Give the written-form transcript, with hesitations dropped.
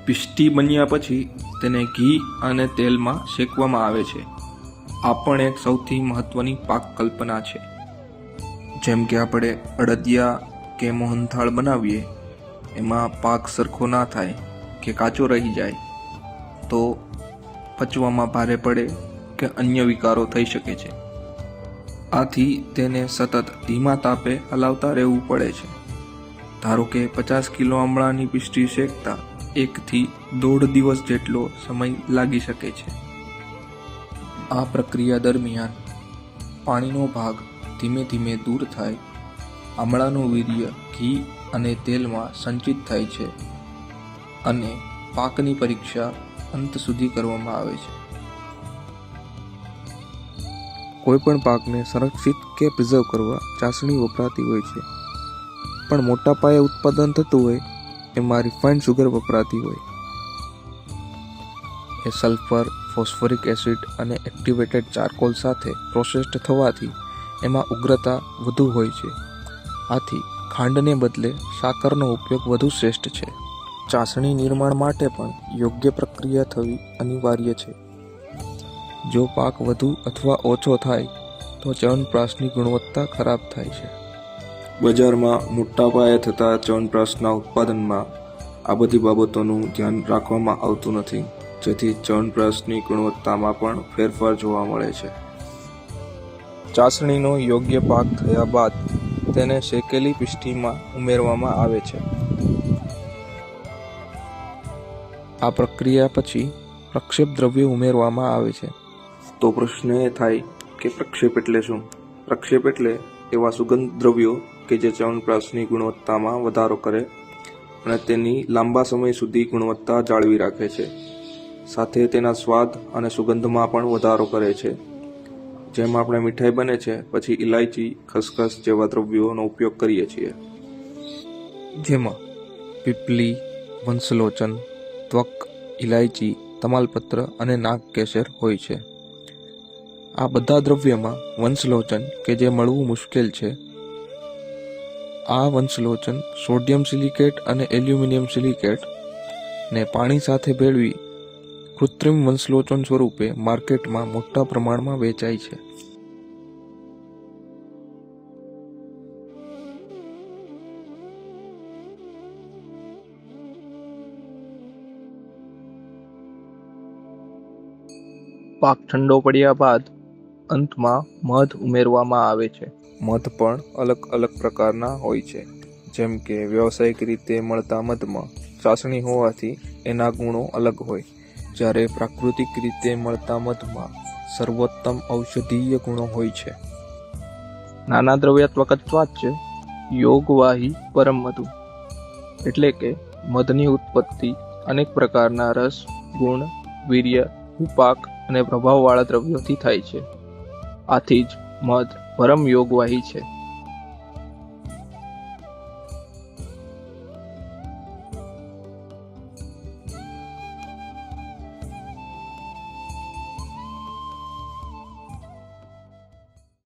પિષ્ટી બન્યા પછી તેને ઘી અને તેલમાં શેકવામાં આવે છે. આ પણ એક સૌથી મહત્વની પાક કલ્પના છે. જેમ કે આપણે અડદિયા કે મોહનથાળ બનાવીએ, એમાં પાક સરખો ના થાય કે કાચો રહી જાય તો પચવામાં ભારે પડે કે અન્ય વિકારો થઈ શકે છે. આથી તેને સતત ધીમા તાપે હલાવતા રહેવું પડે છે. ધારો કે 50 કિલો આમળાની પિષ્ટી શેકતા 1 થી 1.5 દિવસ જેટલો સમય લાગી શકે છે. આ પ્રક્રિયા દરમિયાન પાણીનો ભાગ ધીમે ધીમે દૂર થાય, આમળાનું વીર્ય ઘી અને તેલમાં સંચિત થાય છે અને પાકની પરીક્ષા અંત સુધી કરવામાં આવે છે. કોઈપણ પાકને સંરક્ષિત કે પ્રિઝર્વ કરવા ચાસણી વપરાતી હોય છે, પણ મોટા પાયે ઉત્પાદન થતું હોય એમાં રિફાઇન્ડ સુગર વપરાતી હોય. એ સલ્ફર, ફોસ્ફોરિક એસિડ અને એક્ટિવેટેડ ચારકોલ સાથે પ્રોસેસ્ડ થવાથી એમાં ઉગ્રતા વધુ હોય છે. આથી ખાંડને બદલે સાકરનો ઉપયોગ વધુ શ્રેષ્ઠ છે. ચાસણી નિર્માણ માટે પણ યોગ્ય પ્રક્રિયા થવી અનિવાર્ય છે. જો પાક વધુ અથવા ઓછો થાય તો ચ્યવનપ્રાશની ગુણવત્તા ખરાબ થાય છે. બજારમાં મોટા પાયે થતા ચ્યવનપ્રાશના ઉત્પાદનમાં આ બધી બાબતોનું ધ્યાન રાખવામાં આવતું નથી, જેથી ચ્યવનપ્રાશની ગુણવત્તામાં પણ ફેરફાર જોવા મળે છે. ચાસણીનો યોગ્ય પાક થયા બાદ તેને શેકેલી પિષ્ટીમાં ઉમેરવામાં આવે છે. આ પ્રક્રિયા પછી પ્રક્ષેપ દ્રવ્ય ઉમેરવામાં આવે છે. તો પ્રશ્ન એ થાય કે પ્રક્ષેપ એટલે શું? પ્રક્ષેપ એટલે એવા સુગંધ દ્રવ્યો કે જે ચ્યવનપ્રાશની ગુણવત્તામાં વધારો કરે અને તેની લાંબા સમય સુધી ગુણવત્તા જાળવી રાખે છે. સાથે તેના સ્વાદ અને સુગંધમાં પણ વધારો કરે છે. જેમ આપણે મીઠાઈ બને છે પછી ઇલાયચી, ખસખસ જેવા દ્રવ્યોનો ઉપયોગ કરીએ છીએ, જેમાં પીપલી, વંશલોચન, ત્વક, ઇલાયચી, તમાલપત્ર અને નાગકેસર હોય છે. આ બધા દ્રવ્યમાં વંશલોચન કે જે મળવું મુશ્કેલ છે, આ વંશલોચન સોડિયમ સિલિકેટ અને એલ્યુમિનિયમ સિલિકેટ ને પાણી સાથે ભેળવી કૃત્રિમ વંશલોચન સ્વરૂપે માર્કેટમાં મોટા પ્રમાણમાં વેચાય છે. પાક ઠંડો પડ્યા બાદ અંતમાં મધ ઉમેરવામાં આવે છે. મધ પણ અલગ અલગ પ્રકારના હોય છે. જેમ કે વ્યવસાયિક રીતે મળતા મધમાં ચાસણી હોવાથી એના ગુણો અલગ હોય, જ્યારે પ્રાકૃતિક રીતે મળતા મધમાં સર્વોત્તમ ઔષધીય ગુણો હોય છે. નાના દ્રવ્યાત્મકત્વાચ્ચ યોગવાહી પરમ મધુ, એટલે કે મધની ઉત્પત્તિ અનેક પ્રકારના રસ, ગુણ, વીર્ય, ઉપાક અને પ્રભાવવાળા દ્રવ્યોથી થાય છે. આથી જ મધ પરમ યોગવાહી છે.